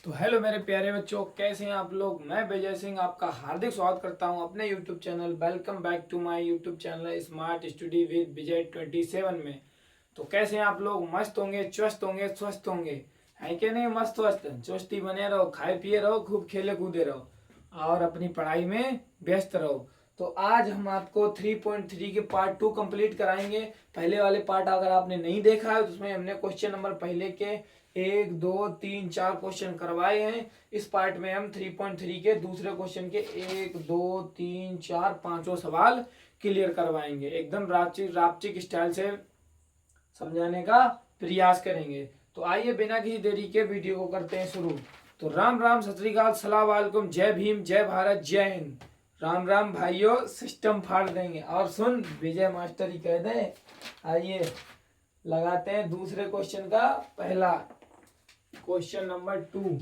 तो हेलो मेरे प्यारे बच्चों, कैसे हैं आप लोग। मैं विजय सिंह आपका हार्दिक स्वागत करता हूं अपने YouTube channel welcome back to my YouTube channel smart study with Vijay 27 में। तो कैसे हैं आप लोग। मस्त होंगे, चुस्त होंगे, स्वस्थ होंगे, है कि नहीं। मस्त स्वस्थ चुस्ती बने रहो, खाए पिए रहो, खूब खेले कूदे रहो और अपनी पढ़ाई में व्यस्त रहो। तो आज हम आपको 3.3 के पार्ट 2 कंप्लीट कराएंगे। पहले वाले पार्ट अगर आपने नहीं देखा है तो उसमें हमने क्वेश्चन नंबर पहले के 1 2 3 4 क्वेश्चन करवाए हैं। इस पार्ट में हम 3.3 के दूसरे क्वेश्चन के 1 2 3 4 5 सवाल क्लियर करवाएंगे। एकदम रापचिक स्टाइल से समझाने का प्रयास करेंगे। तो आइए बिना किसी देरी के वीडियो को करते हैं शुरू। तो राम राम, सत श्री अकाल, सलाम वालेकुम, जय भीम, जय भारत, जय हिंद। राम राम भाइयों, सिस्टम फाड़ देंगे। और सुन, विजय मास्टर ही कह दे। आइए लगाते हैं दूसरे क्वेश्चन का पहला, क्वेश्चन नंबर 2।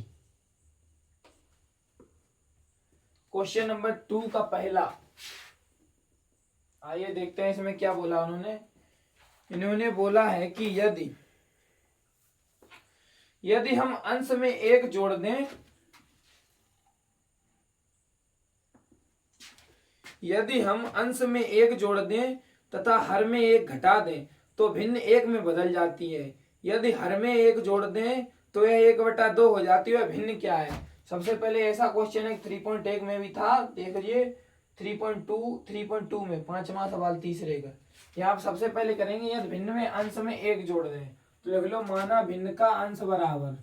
क्वेश्चन नंबर 2 का पहला, आइए देखते हैं इसमें क्या बोला इन्होंने बोला है कि यदि हम अंश में एक जोड़ दें, यदि हम अंश में एक जोड़ दें तथा हर में एक घटा दें तो भिन्न एक में बदल जाती है। यदि हर में एक जोड़ दें तो यह 1/2 हो जाती है। भिन्न क्या है। सबसे पहले ऐसा क्वेश्चन है 3.1 में भी था, देख लीजिए 3.2 में 5वां सवाल तीसरे का। यहाँ सबसे पहले करेंगे, यदि भिन्न में अंश में एक जोड़ दें तो लिख लो, माना भिन्न का अंश बराबर,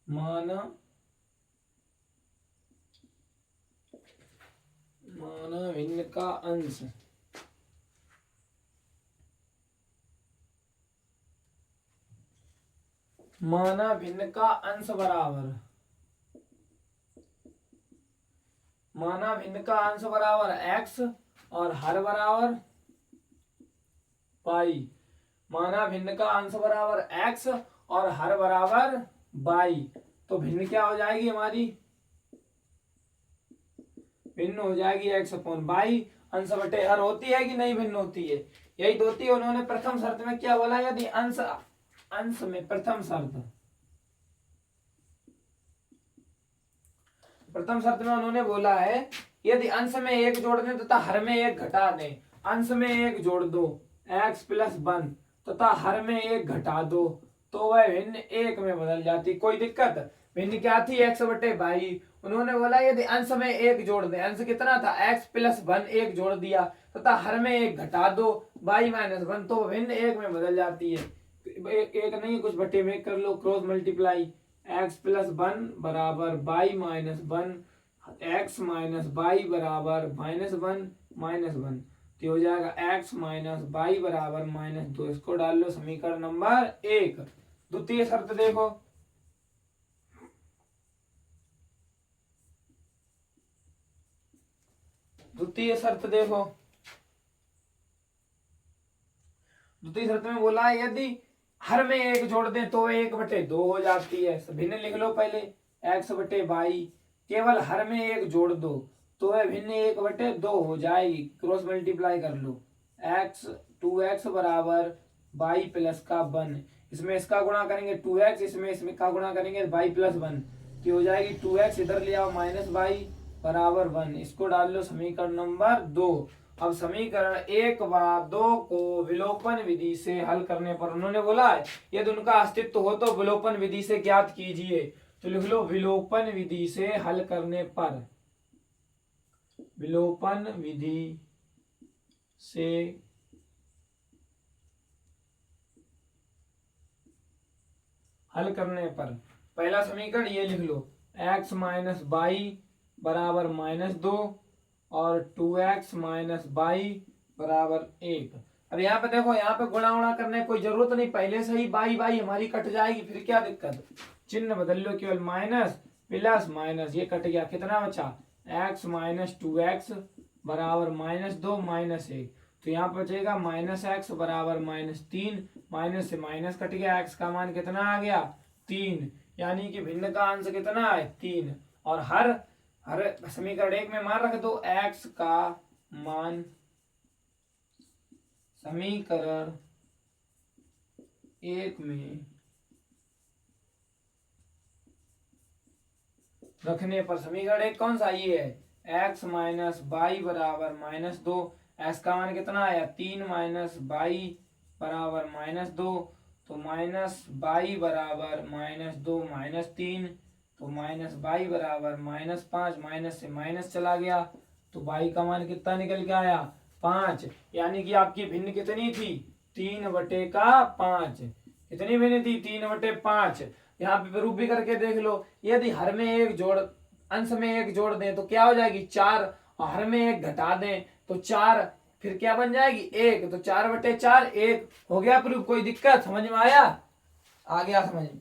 माना भिन्न का अंश माना भिन्न का अंश बराबर, माना भिन्न का अंश बराबर x और हर बराबर पाई। माना भिन्न का अंश बराबर x और हर बराबर बाई, तो भिन्न क्या हो जाएगी हमारी, भिन्न हो जाएगी x अपॉन बाई। अंश बटे हर होती है कि नहीं, भिन्न होती है, यही तो होती है। उन्होंने प्रथम शर्त में क्या बोला, यदि अंश में प्रथम शर्त में उन्होंने बोला है, यदि अंश में एक जोड़ दें तथा हर में एक घटा दें। अंश में एक जोड़ दो x + 1 तथा हर में एक घटा दो तो वह भिन्न एक में बदल जाती। कोई दिक्कत। भिन्न क्या थी, x/2। उन्होंने बोला यदि अंश में एक जोड़ दें, अंश कितना था x + 1, एक जोड़ दिया तथा हर में एक घटा दो y - 1 तो भिन्न एक में बदल जाती है। एक नहीं, कुछ बटे में कर लो, क्रॉस मल्टीप्लाई। x + 1 बराबर y - 1, x - y बराबर -1 तो हो जाएगा x - y बराबर -2। इसको डाल लो समीकरण नंबर 1। द्वितीय शर्त देखो, द्वितीय शर्त देखो, द्वितीय शर्त में बोला है यदि हर में एक जोड़ दें तो 1/2 हो जाती है। भिन्न लिख लो पहले, x/y, केवल हर में एक जोड़ दो तो वह भिन्न 1/2 हो जाएगी। क्रॉस मल्टीप्लाई कर लो, x 2x बराबर y + का 1, इसमें इसका गुणा करेंगे 2x, इसमें का गुणा करेंगे y + 1 की हो जाएगी 2x, इधर ले आओ -y बराबर 1। इसको डाल लो समीकरण नंबर 2। अब समीकरण 1 व 2 को विलोपन विधि से हल करने पर उन्होंने बोला है यदि उनका अस्तित्व हो तो विलोपन विधि से ज्ञात कीजिए। तो लिख लो, विलोपन विधि से हल करने पर, विलोपन विधि से हल करने पर पहला समीकरण ये लिख लो, x - y बराबर -2 और 2x - y बराबर 1। अब यहाँ पे देखो, यहाँ पे गुणा उणा करने की कोई जरूरत नहीं, पहले से ही बाई बाई हमारी कट जाएगी, फिर क्या दिक्कत। चिन्ह बदल लो, केवल माइनस प्लस माइनस, ये कट गया, कितना बचा, x - 2x बराबर -2 -1। तो यहाँ पर बचेगा -x बराबर -3, माइनस से माइनस कट गया, x का मान कितना आ गया, 3। यानी कि भिन्न का अंश कितना है, 3। और हर समीकरण 1 में मान रख दो x का मान, समीकरण 1 में रखने पर समीकरण एक कौन सा ये है, एक्स माइनस वाई बराबर -2। एक्स का मान कितना आया 3 माइनस वाई बराबर -2, तो माइनस वाई बराबर -2 -3, तो माइनस वाई बराबर -5, माइनस से माइनस चला गया तो वाई का मान कितना निकल के आया 5। यानी कि आपकी भिन्न कितनी थी 3/5। कितनी भिन्न थी 3/5। यहाँ पे प्रूफ भी करके देख लो, यदि हर में एक जोड़ अंश में एक जोड़ दें तो क्या हो जाएगी 4, और हर में एक घटा दें तो 4, फिर क्या बन जाएगी 1, तो 4/4 1 हो गया प्रूफ। कोई दिक्कत समझ में आया, आ गया समझ में।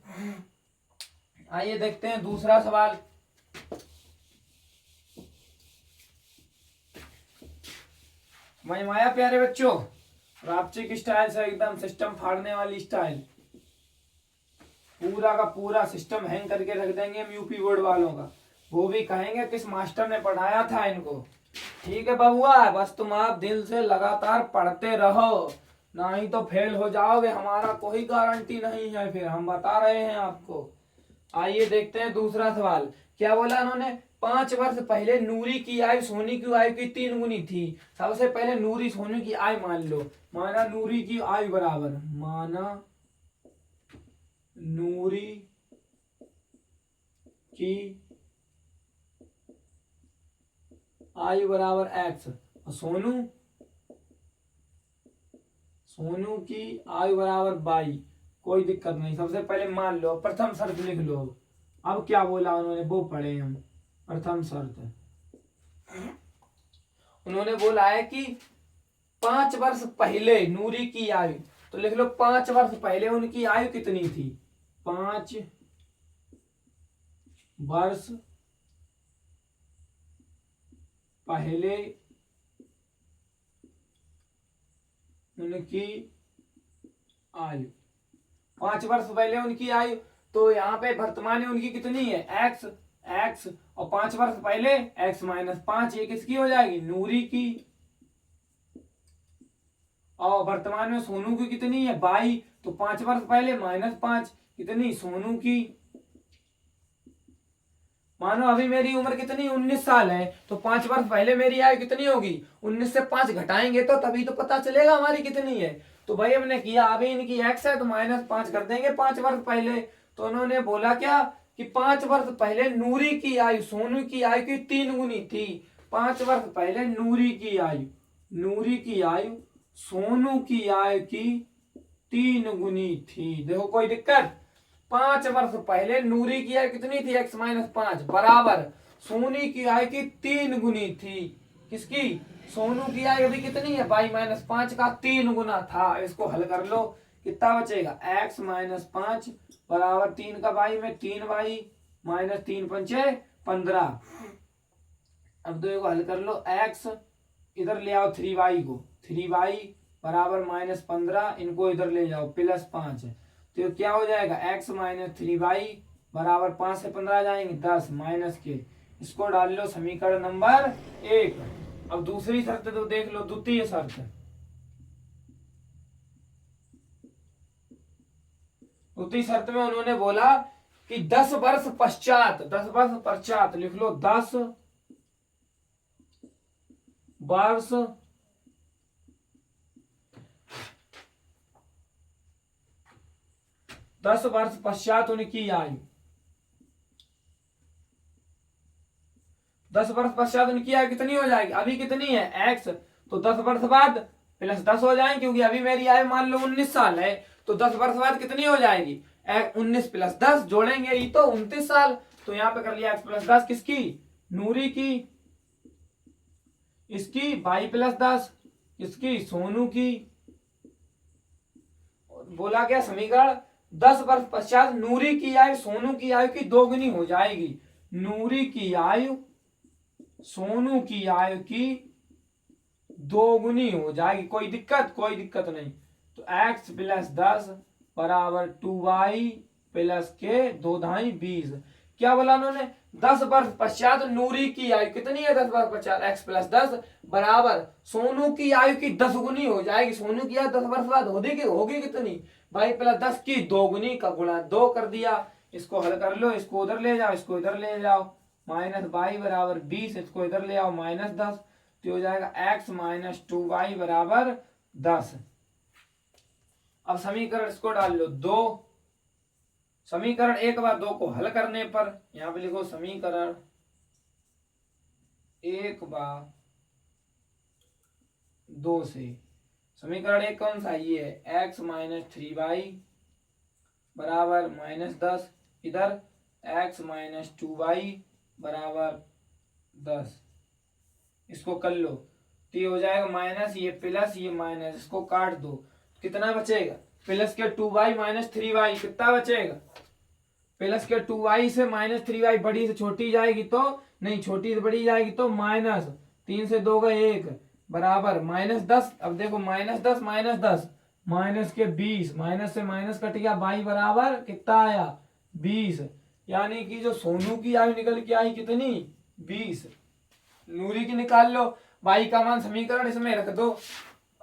आइए देखते हैं दूसरा सवाल। समझ में आया प्यारे बच्चों, रापचिक स्टाइल से एकदम सिस्टम फाड़ने वाली स्टाइल, पूरा का पूरा सिस्टम हैंग करके रख देंगे हम यूपी बोर्ड वालों का। वो भी कहेंगे किस मास्टर ने पढ़ाया था इनको। ठीक है बबुआ, बस तुम आप दिल से लगातार पढ़ते रहो, नहीं तो फेल हो जाओगे, हमारा कोई गारंटी नहीं है, फिर हम बता रहे हैं आपको। आइए देखते हैं दूसरा सवाल। क्या बोला उन्होंने, 5 वर्ष पहले नूरी की आयु सोनी की आयु की 3 गुनी थी। सबसे पहले नूरी सोनी की आयु मान लो, माना नूरी की आयु बराबर, माना नूरी की आयु बराबर x, और सोनू की आयु बराबर y। कोई दिक्कत नहीं, सबसे पहले मान लो, प्रथम शर्त लिख लो। अब क्या बोला उन्होंने वो पढ़े हम। प्रथम शर्त उन्होंने बोला है कि 5 वर्ष पहले नूरी की आयु, तो लिख लो 5 वर्ष पहले उनकी आयु कितनी थी, 5 वर्ष पहले उनकी आयु, 5 वर्ष पहले उनकी आयु, तो यहाँ पे वर्तमान में उनकी कितनी है x, और 5 वर्ष पहले x -5, ये किसकी हो जाएगी नूरी की, और वर्तमान में सोनू की कितनी है y, तो 5 वर्ष पहले -5 कितनी सोनू की। मानो अभी मेरी उम्र कितनी 19 साल है, तो 5 वर्ष पहले मेरी आयु कितनी होगी 19 से 5 घटाएंगे तो तभी तो पता चलेगा हमारी कितनी है। तो भाई हमने किया, अभी इनकी x है तो -5 कर देंगे 5 वर्ष पहले। तो उन्होंने बोला क्या कि 5 वर्ष पहले नूरी की आयु सोनू की आयु की 3 गुनी थी। 5 वर्ष पहले नूरी की आयु सोनू की आयु की 3 गुनी थी। देखो कोई दिक्कत, 5 वर्ष पहले नूरी की आयु कितनी थी x -5 बराबर सोनी की आयु की 3 गुनी थी। किसकी, सोनू की आयु अभी कितनी है y -5 का 3 गुना था। इसको हल कर लो, कितना बचेगा x -5 बराबर 3 का y में 3y -3 पंचे 15। अब दो को हल कर लो, x इधर ले आओ 3y को, 3y बराबर -15, इनको इधर ले जाओ +5, तो क्या हो जाएगा x -3y बराबर 5 से 15 जाएंगे 10 माइनस के, इसको डाल लो समीकरण नंबर 1। अब दूसरी शर्त तो देख लो, द्वितीय शर्त। द्वितीय शर्त में उन्होंने बोला कि 10 वर्ष पश्चात लिख लो 10 वर्ष पश्चात उनकी आयु, 10 वर्ष पश्चात उनकी आयु कितनी हो जाएगी, अभी कितनी है x, तो 10 वर्ष बाद +10 हो जाएंगे, क्योंकि अभी मेरी आयु मान लो 19 साल है, तो 10 वर्ष बाद कितनी हो जाएगी 19 + 10 जोड़ेंगे ही तो 29 साल। तो यहाँ पे कर लिया x + 10 किसकी नूरी की, इसकी y + 10 इसकी सोनू की। बोला क्या समीकरण, 10 वर्ष पश्चात नूरी की आयु सोनू की आयु की 2 गुनी हो जाएगी। नूरी की आयु सोनू की आयु की 2 गुनी हो जाएगी। कोई दिक्कत नहीं। तो x + 10 बराबर 2y + के 2 धाई 20। क्या बोला उन्होंने, 10 वर्ष पश्चात नूरी की आयु कितनी है, 10 वर्ष पश्चात x + 10 बराबर सोनू की आयु की 10 गुनी हो जाएगी। सोनू की आयु 10 वर्ष बाद होगी कितनी, y + 10 की 2 गुनी का गुणा 2 कर दिया। इसको हल कर लो, इसको उधर ले जाओ, इसको इधर ले जाओ, माइनस वाई बराबर 20, इसको इधर ले आओ -10, तो हो जाएगा x माइनस 2y बराबर 10। अब समीकरण इसको डाल लो 2, समीकरण 1/2 को हल करने पर यहां पे लिखो समीकरण 1/2 से, समीकरण 1 कौन सा, ये है x माइनस 3y बराबर -10, इधर x माइनस 2y बराबर 10, इसको कर लो तो ये हो जाएगा माइनस, ये प्लस, ये माइनस, इसको काट दो, कितना बचेगा, प्लस के 2y माइनस 3y, कितना बचेगा, प्लस के 2y से माइनस 3y, बड़ी से छोटी जाएगी तो नहीं, छोटी से बड़ी जाएगी तो माइनस 3 से 2 का 1 बराबर -10। अब देखो -10 -10 माइनस के 20, माइनस से माइनस कट गया, y बराबर कितना आया 20, यानी कि जो सोनू की आयु निकल के आई कितनी 20, नूरी की निकाल लो। y का मान समीकरण इसमें रख दो,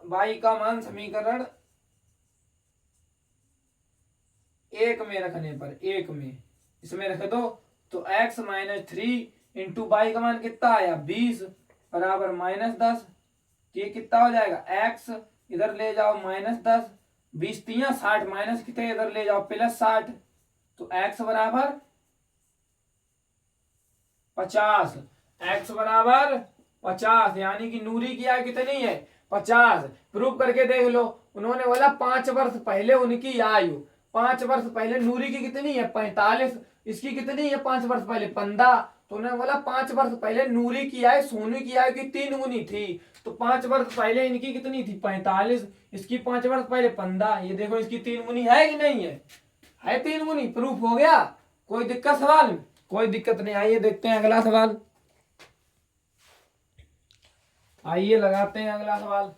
y का मान समीकरण 1 में रखने पर, 1 में इसमें रख दो तो x माइनस 3 इंटू वाई का मान कितना आया 20 बराबर -10, तो ये कितना हो जाएगा x, इधर ले जाओ -10, 20 3 60, माइनस कितने इधर ले जाओ +60, तो x बराबर 50, x बराबर 50, यानी कि नूरी की आयु कितनी है 50। प्रूफ करके देख लो, उन्होंने बोला 5 वर्ष पहले उनकी आयु, 5 वर्ष पहले नूरी की कितनी है 45, इसकी कितनी है 5 वर्ष पहले 15, तो उन्होंने बोला 5 वर्ष पहले नूरी की आयु सोनू की आयु की 3 गुनी थी, तो 5 वर्ष पहले इनकी कितनी थी 45, इसकी 5 वर्ष पहले 15, ये देखो इसकी 3 गुनी है कि नहीं है 3 गुनी। प्रूफ हो गया, कोई दिक्कत सवाल में, कोई दिक्कत नहीं। आइए देखते हैं अगला सवाल, आइए लगाते हैं अगला सवाल।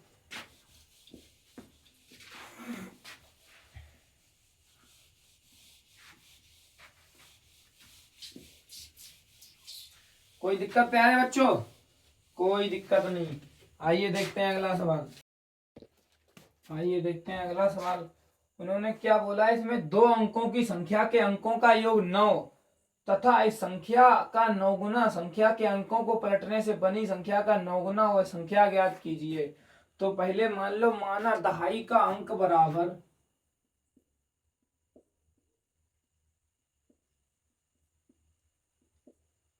कोई दिक्कत प्यारे बच्चों, कोई दिक्कत नहीं। आइए देखते हैं अगला सवाल, आइए देखते हैं अगला सवाल। उन्होंने क्या बोला, इसमें 2 अंकों की संख्या के अंकों का योग 9 तथा इस संख्या का 9 गुना संख्या के अंकों को पलटने से बनी संख्या का 9 गुना वह संख्या ज्ञात कीजिए। तो पहले मान लो, माना दहाई का अंक बराबर,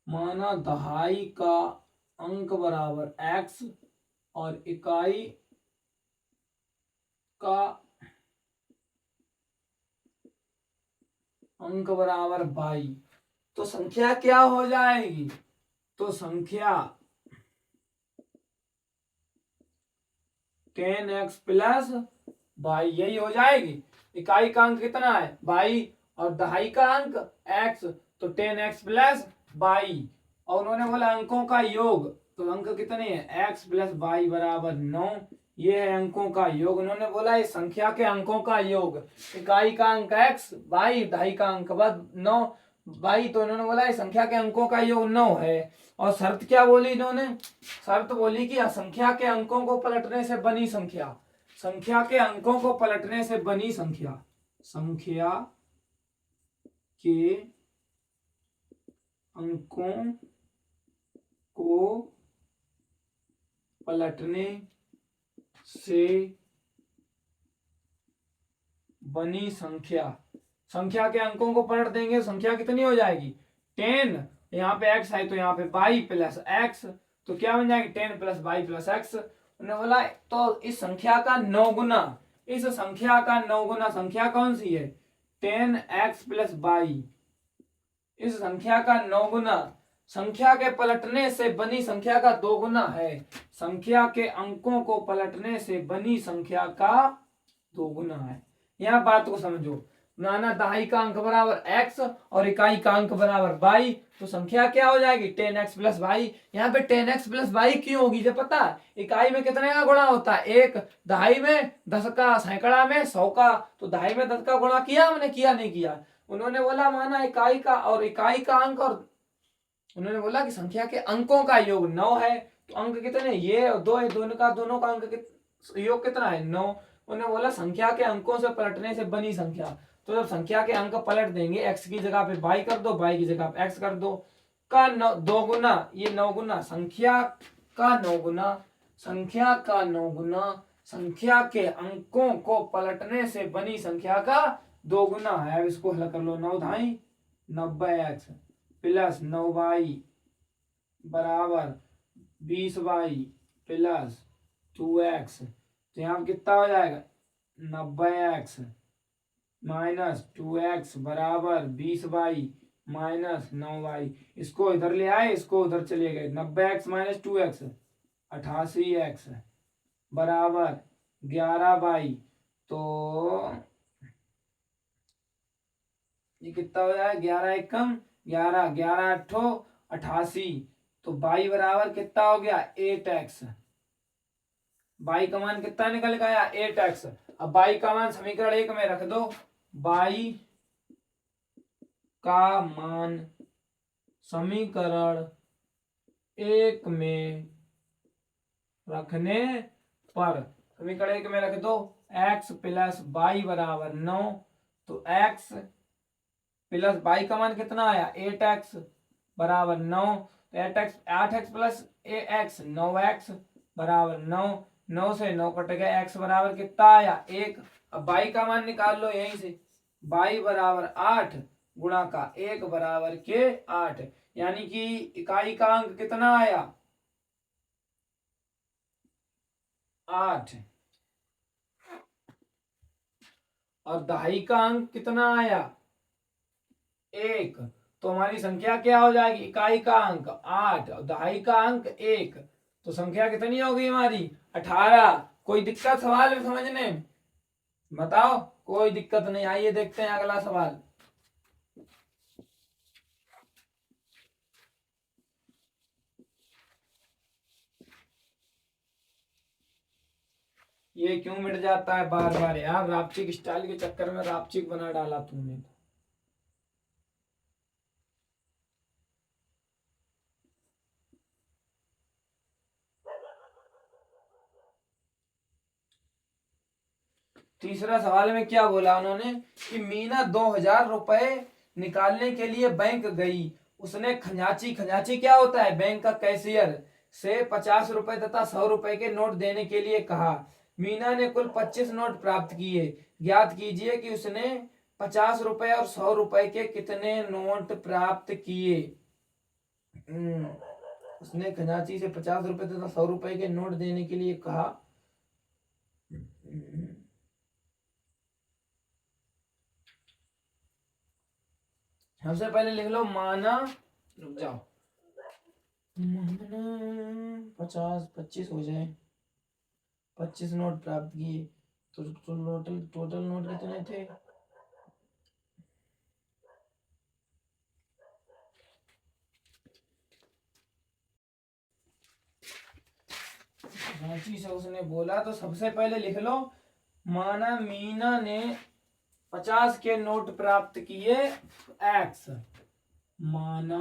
माना दहाई का अंक बराबर x और इकाई का अंक बराबर y, तो संख्या क्या हो जाएगी, तो संख्या 10x प्लस y, यही हो जाएगी। इकाई का अंक कितना है y और दहाई का अंक x, तो 10x प्लस y, और उन्होंने बोला अंकों का योग, तो अंक कितने हैं x प्लस y बराबर 9, ये है अंकों का योग। उन्होंने बोला इस संख्या के अंकों का योग, इकाई का अंक x, y, दहाई का अंक 9 y, तो उन्होंने बोला इस संख्या के अंकों का योग 9 है। और शर्त क्या बोली इन्होंने, शर्त बोली कि संख्या के अंकों को पलटने से बनी संख्या, संख्या के अंकों को पलटने से बनी संख्या, संख्या के अंकों को पलटने से बनी संख्या, संख्या के अंकों को पलट देंगे, संख्या कितनी हो जाएगी 10, यहाँ पे x है तो यहाँ पे y प्लस x, तो क्या बन जाएगी 10 प्लस y प्लस x। उन्होंने बोला तो इस संख्या का 9 गुना, इस संख्या का 9 गुना, संख्या कौन सी है 10x प्लस y, इस संख्या का 9 गुना संख्या के पलटने से बनी संख्या का 2 गुना है, संख्या के अंकों को पलटने से बनी संख्या का 2 गुना है। यह बात को समझो, माना दहाई का अंक बराबर x और इकाई का अंक बराबर y, तो संख्या क्या हो जाएगी 10x प्लस y। यहाँ पे 10x प्लस y क्यों होगी, जब पता है इकाई में कितने का गुणा होता है 1, दहाई में 10 का, सैकड़ा में 100 का, तो दहाई में 10 का गुणा किया हमने, किया नहीं किया। उन्होंने बोला माना इकाई का और इकाई का अंक, और उन्होंने बोला कि संख्या के अंकों का योग 9 है, तो अंक कितने ये 2 है, दोनों का अंक योग कितना है 9। उन्होंने बोला संख्या के अंकों से पलटने से बनी संख्या, तो जब संख्या के अंक पलट देंगे x की जगह पे y कर दो, y की जगह पे x कर दो, का दो गुना, ये 9 गुना संख्या का 9 गुना, संख्या का 9 गुना संख्या के अंकों को पलटने से बनी संख्या का 2 गुना है। अब इसको हल कर लो। 9 ढाई 90x प्लस 9y बराबर 20y प्लस 2x, तो यहाँ कितना हो जाएगा 90x माइनस 2x बराबर 20y माइनस 9y। इसको इधर ले आए, इसको उधर चले गए। 90x माइनस 2x 88x बराबर 11y, तो ये कितना हो जाएगा 11 एकम 11, 11 अट्ठो 88, तो y बराबर कितना हो गया 8x। y का मान कितना निकल गया 8x। अब y का मान समीकरण 1 में रख दो। y का मान समीकरण 1 में रखने पर, समीकरण 1 में रख दो x प्लस वाई बराबर 9, तो x प्लस वाई का मान कितना आया 8x बराबर 9, तो 8x प्लस x 9x बराबर 9, 9 से 9 कट गया, x बराबर कितना आया 1। अब y का मान निकाल लो यहीं से, y बराबर 8 गुणा का 1 बराबर के 8, यानी कि इकाई का अंक कितना आया 8 और दहाई का अंक कितना आया 1, तो हमारी संख्या क्या हो जाएगी इकाई का अंक 8 और दहाई का अंक 1, तो संख्या कितनी होगी हमारी 18। कोई दिक्कत सवाल में समझने बताओ? कोई दिक्कत नहीं। आइए देखते हैं अगला सवाल। ये क्यों मिट जाता है बार बार यार? रापचिक स्टाइल के चक्कर में रापचिक बना डाला तुमने। तीसरा सवाल में क्या बोला उन्होंने कि मीना 2000 रुपए निकालने के लिए बैंक गई। उसने खजांची, खजांची क्या होता है बैंक का कैशियर, से 50 रुपए तथा 100 रुपए के नोट देने के लिए कहा। मीना ने कुल 25 नोट प्राप्त किए। ज्ञात कीजिए कि उसने 50 रुपए और 100 रुपए के कितने नोट प्राप्त किए। उसने खजांची से 50 रुपए तथा 100 रुपए के नोट देने के लिए कहा। सबसे पहले लिख लो माना, रुक जाओ, माना 50 25 हो जाए, 25 नोट प्राप्त किए, तो टोटल नोट कितने थे? रांची से उसने बोला, तो सबसे पहले लिख लो माना मीना ने 50 के नोट प्राप्त किए x, माना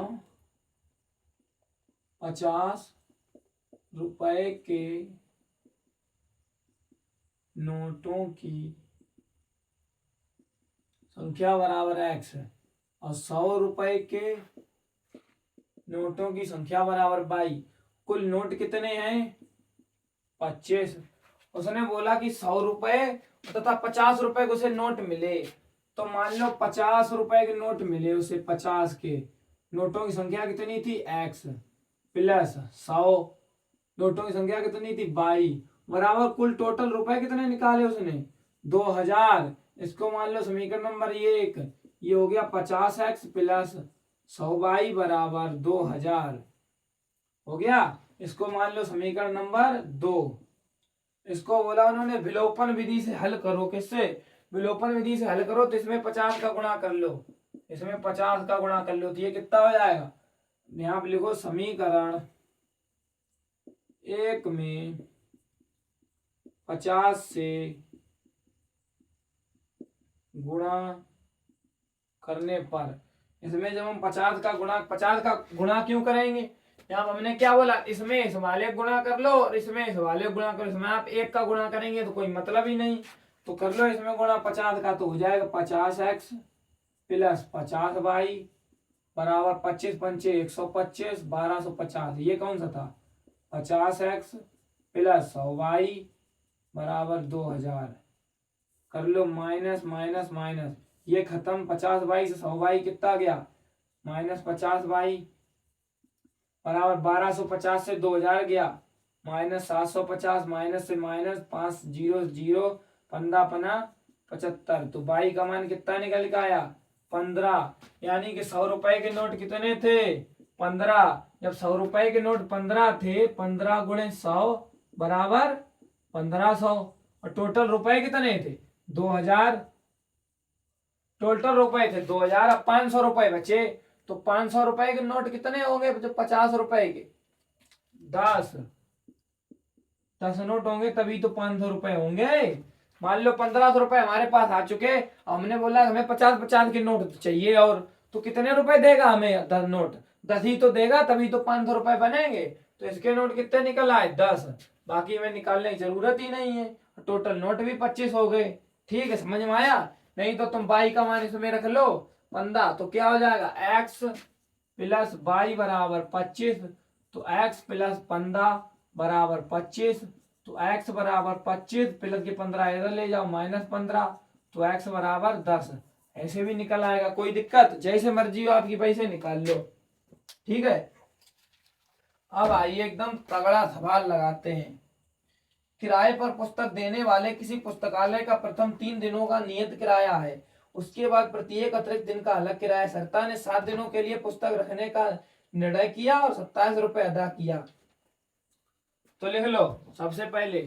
50 रुपए के नोटों की संख्या बराबर x और 100 रुपए के नोटों की संख्या बराबर y। कुल नोट कितने हैं 25। उसने बोला कि 100 रुपए तथा 50 रुपए को उसे नोट मिले, तो मान लो 50 रुपए के नोट मिले उसे, 50 के नोटों की संख्या कितनी थी x प्लस 100 नोटों की संख्या कितनी थी y बराबर कुल टोटल रुपए कितने निकाले उसने 2000। इसको मान लो समीकरण नंबर 1, ये हो गया 50x प्लस 100y बराबर 2000 हो गया। इसको मान लो समीकरण नंबर 2। इसको बोला उन्होंने विलोपन विधि से हल करो। किससे? विलोपन विधि से हल करो, तो इसमें 50 का गुणा कर लो, इसमें 50 का गुणा कर लो, तो ये कितना हो जाएगा? यहां पर लिखो समीकरण 1 में 50 से गुणा करने पर, इसमें जब हम 50 का गुणा क्यों करेंगे? यहाँ हमने क्या बोला, इसमें इस वाले गुणा कर लो और इसमें इस वाले गुणा करो। इसमें आप 1 का गुणा करेंगे तो कोई मतलब ही नहीं, तो कर लो इसमें गुणा 50 का, तो हो जाएगा 50x प्लस 50y बराबर 25 पंचे 125 1250, ये कौन सा था 50x प्लस 100y बराबर 2000। कर लो माइनस माइनस माइनस, ये खत्म 50y से 100y कितना गया -50y बराबर 1250 से 2000 गया -750 माइनस से माइनस 5 जीरो जीरो 15 पना 75, तो बाई का मान कितना निकल के आया 15। यानी कि 100 रुपए के नोट कितने थे 15। जब 100 रुपए के नोट 15 थे, 15 गुणे 100 बराबर 1500, और टोटल रुपए कितने थे 2000। टोटल रुपए थे 2000, अब 500 रुपए बचे, तो 500 रुपए के नोट कितने होंगे जो 50 रुपए के 10 10 नोट होंगे तभी तो 500 रुपए होंगे। मान लो 1500 रुपए हमारे पास आ चुके, हमने बोला हमें 50-50 के नोट चाहिए, और तो कितने रुपए देगा हमें 10 नोट 10 ही तो देगा, तभी तो 500 रुपए बनेंगे। तो इसके नोट कितने निकल आए 10, बाकी में निकालने की जरूरत ही नहीं है। टोटल नोट भी 25 हो गए। ठीक है, समझ में आया। नहीं तो तुम बाई का मान इसमें रख लो 15, तो क्या हो जाएगा x प्लस बाई बराबर 25, तो x प्लस 15 बराबर 25, तो x बराबर 25 प्लस के 15 इधर ले जाओ -15, तो x बराबर 10। ऐसे भी निकल आएगा, कोई दिक्कत, जैसे मर्जी हो आपकी पैसे निकाल लो। ठीक है, अब आइए एकदम तगड़ा सवाल लगाते हैं। किराए पर पुस्तक देने वाले किसी पुस्तकालय का प्रथम 3 दिनों का नियत किराया है, उसके बाद प्रत्येक अतिरिक्त दिन का अलग किराया। सरता ने 7 दिनों के लिए पुस्तक रखने का निर्णय किया और 27 रुपए अदा किया। तो लिख लो सबसे पहले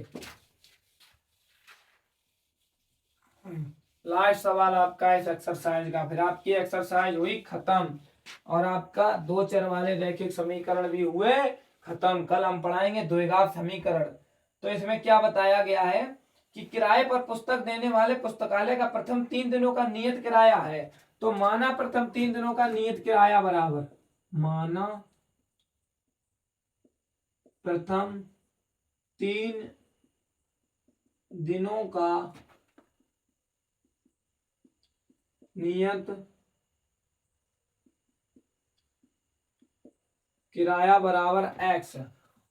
लास्ट सवाल आपका इस एक्सरसाइज का, फिर आपकी एक्सरसाइज हुई खत्म, और आपका 2 चर वाले रैखिक समीकरण भी हुए खत्म। कल हम पढ़ाएंगे द्विघात समीकरण। तो इसमें क्या बताया गया है कि किराए पर पुस्तक देने वाले पुस्तकालय का प्रथम 3 दिनों का नियत किराया है। तो माना प्रथम 3 दिनों का नियत किराया बराबर, माना प्रथम 3 दिनों का नियत किराया बराबर x,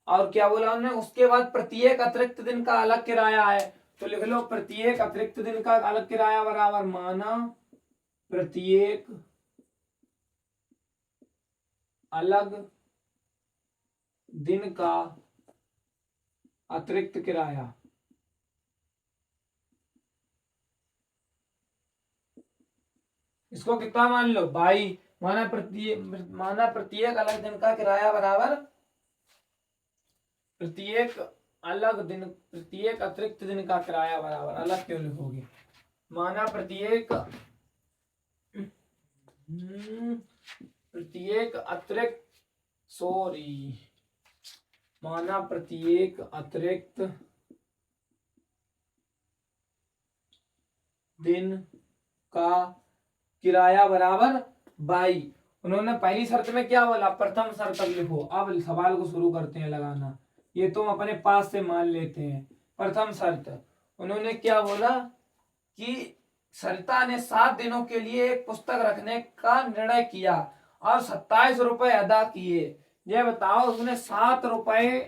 और क्या बोला हमने उसके बाद प्रत्येक अतिरिक्त दिन का अलग किराया है। तो लिख लो प्रत्येक अतिरिक्त दिन का अलग किराया बराबर, माना प्रत्येक अलग दिन का अतिरिक्त किराया। इसको कितना मान लो बाई, माना प्रत्येक अलग दिन का किराया बराबर प्रत्येक अतिरिक्त दिन का किराया बराबर, अलग क्यों लिखोगे, माना प्रत्येक अतिरिक्त माना प्रत्येक अतिरिक्त दिन का किराया बराबर बाई। उन्होंने पहली शर्त में क्या बोला, प्रथम शर्त लिखो। अब सवाल को शुरू करते हैं लगाना, ये तुम अपने पास से मान लेते हैं। प्रथम शर्त उन्होंने क्या बोला कि सरिता ने 7 दिनों के लिए एक पुस्तक रखने का निर्णय किया और 27 रुपए अदा किए। ये बताओ उसने 7 रुपए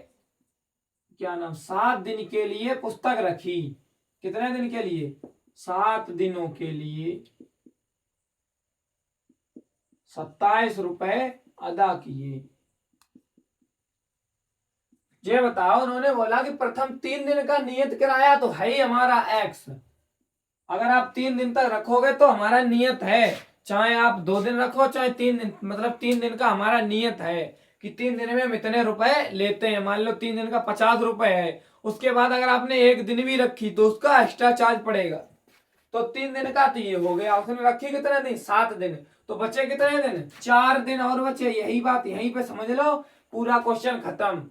क्या नाम 7 दिन के लिए पुस्तक रखी, कितने दिन के लिए 7 दिनों के लिए 27 रुपए अदा किए। ये बताओ उन्होंने बोला कि प्रथम 3 दिन का नियत किराया तो है ही हमारा x, अगर आप 3 दिन तक रखोगे तो हमारा नियत है, चाहे आप 2 दिन रखो चाहे 3 दिन, मतलब 3 दिन का हमारा नियत है कि 3 दिन में हम इतने रुपए लेते हैं। मान लो 3 दिन का 50 रुपए है, उसके बाद अगर आपने 1 दिन भी रखी तो उसका एक्स्ट्रा चार्ज पड़ेगा। तो 3 दिन का तो ये हो गया, उसने रखी कितने दिन 7 दिन, तो बचे कितने दिन 4 दिन और बचे। यही बात यहीं पे समझ लो, पूरा क्वेश्चन खत्म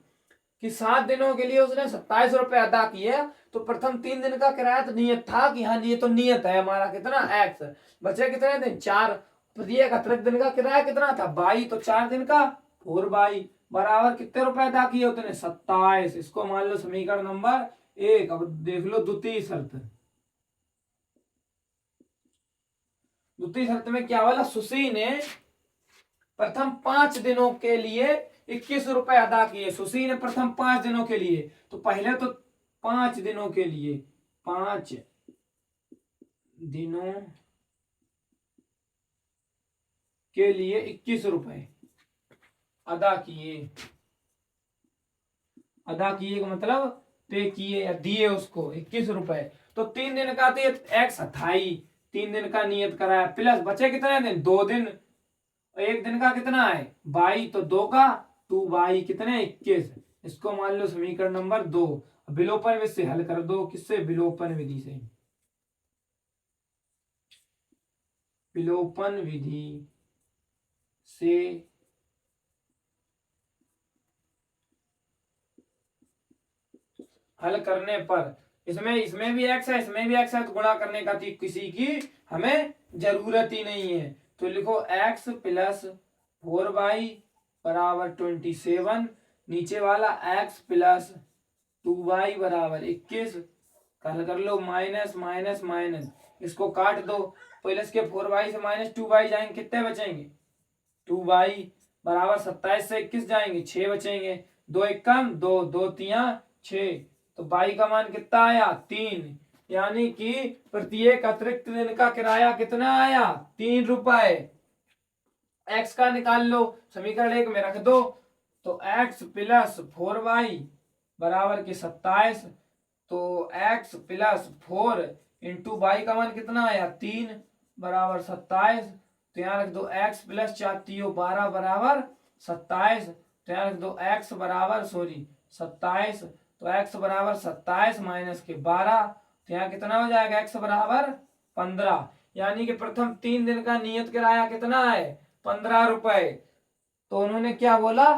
कि 7 दिनों के लिए उसने 27 रुपए अदा किए। तो प्रथम 3 दिन का किराया तो नियत था कि हाँ ये तो नियत है हमारा कितना x, बचे कितने दिन 4, प्रत्येक अतिरिक्त दिन का किराया कितना था 22, तो 4 दिन का 4/22 बराबर कितने रुपए अदा किए उतने 27। इसको मान लो समीकरण नंबर 1। अब देख लो द्वितीय शर्त। द्वितीय शर्त में क्या बोला, सुशी ने प्रथम 5 दिनों के लिए 21 रुपए अदा किए। सुशी ने प्रथम 5 दिनों के लिए, तो पहले तो 5 दिनों के लिए 5 दिनों के लिए 21 रुपए अदा किए। अदा किए का मतलब पे किए या दिए उसको 21 रुपए। तो 3 दिन का तो एक्स 28, 3 दिन का नियत कराया, प्लस बचे कितने दिन, 2 दिन, एक दिन का कितना है 22, तो 2 का 2 कितने 21। इसको मान लो समीकरण नंबर 2। विलोपन विधि से हल कर दो। किससे, विलोपन विधि से। विलोपन विधि से हल करने पर इसमें इसमें भी एक्स है, इसमें भी एक्स है, तो गुणा करने का किसी की हमें जरूरत ही नहीं है। तो लिखो एक्स प्लस 4y बराबर 27, नीचे वाला एक्स प्लस 2y बराबर 21। हल कर लो, माइनस माइनस माइनस, इसको काट दो, प्लस के 4y से माइनस 2y जाएंगे, कितने बचेंगे 2y बराबर 27 से 21 जाएंगे 6 बचेंगे, 2 एक कम 2, 2 तिया 6, तो y का मान कितना आया 3। यानी कि प्रत्येक अतिरिक्त दिन का किराया कितना आया 3 रुपए। x का निकाल लो, समीकरण 1 में रख दो, तो x प्लस 4y बराबर के 27, तो x प्लस 4 इंटू वाई का मान कितना आया 3 बराबर 27। तो यहाँ रख दो x प्लस 4 12 बराबर 27, तो यहाँ रख दो x बराबर 27, तो x बराबर 27 माइनस के 12, तो यहाँ कितना हो जाएगा x बराबर 15। यानी कि प्रथम 3 दिन का नियत किराया कितना है 15 रुपए। तो उन्होंने क्या बोला,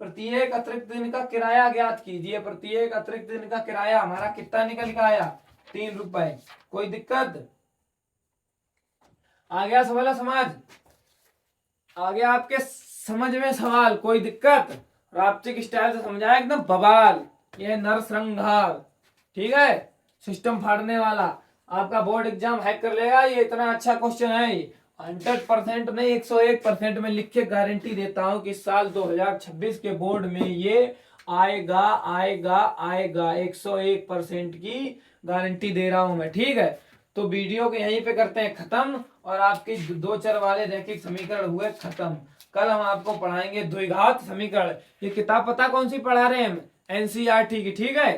प्रत्येक अतिरिक्त दिन का किराया ज्ञात कीजिए। प्रत्येक अतिरिक्त दिन का किराया हमारा कितना निकल के आया 3 रुपए। कोई दिक्कत, आ गया सवाल समझ, आ गया आपके समझ में सवाल, कोई दिक्कत, राप्तिक स्टाइल से समझाया एकदम बवाल, ये नरसंहार, ठीक है, सिस्टम फाड़ने वाला, आपका बोर्ड एग्जाम हैक कर लेगा। ये इतना अच्छा क्वेश्चन है, 100% नहीं 101% में लिख के गारंटी देता हूं कि साल 2026 के बोर्ड में ये आएगा आएगा आएगा, 101% की गारंटी दे रहा हूं मैं, ठीक है। तो वीडियो को यहीं पे करते हैं खत्म, और आपके 2 चर वाले रैखिक समीकरण हुए खत्म। कल हम आपको पढ़ाएंगे द्विघात समीकरण। ये किताब पता कौन सी पढ़ा रहे हैं हम, एनसीईआरटी की, ठीक है।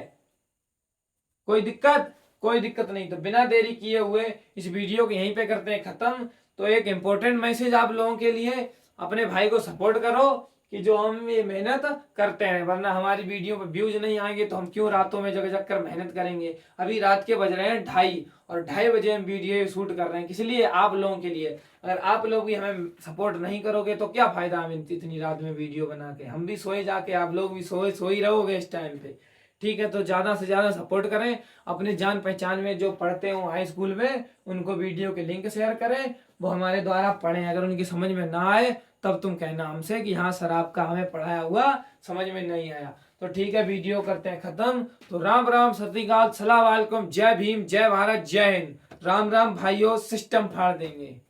कोई दिक्कत, कोई दिक्कत नहीं। तो बिना देरी किए हुए इस वीडियो को यहीं पे करते हैं खत्म। तो एक इम्पोर्टेंट मैसेज आप लोगों के लिए, अपने भाई को सपोर्ट करो कि जो हम ये मेहनत करते हैं, वरना हमारी वीडियो पे व्यूज नहीं आएंगे तो हम क्यों रातों में जग जग कर मेहनत करेंगे। अभी रात के बज रहे हैं 2:30 और 2:30 बजे हम वीडियो शूट कर रहे हैं, इसलिए आप लोगों के लिए। अगर आप लोग भी हमें सपोर्ट नहीं करोगे तो क्या फायदा हमें इतनी रात में वीडियो बना के, हम भी सोए जाके, आप लोग भी सोए रहोगे इस टाइम पे, ठीक है। तो ज्यादा से ज्यादा सपोर्ट करें, अपने जान पहचान में जो पढ़ते हो हाई स्कूल में उनको वीडियो के लिंक शेयर करें, वो हमारे द्वारा पढ़ें। अगर उनकी समझ में ना आए तब तुम कहना हमसे कि हाँ सर आपका हमें पढ़ाया हुआ समझ में नहीं आया। तो ठीक है, वीडियो करते हैं खत्म। तो राम राम, सत श्री अकाल, सलाम वालेकुम, जय भीम, जय भारत, जय हिंद। राम राम भाइयों, सिस्टम फाड़ देंगे।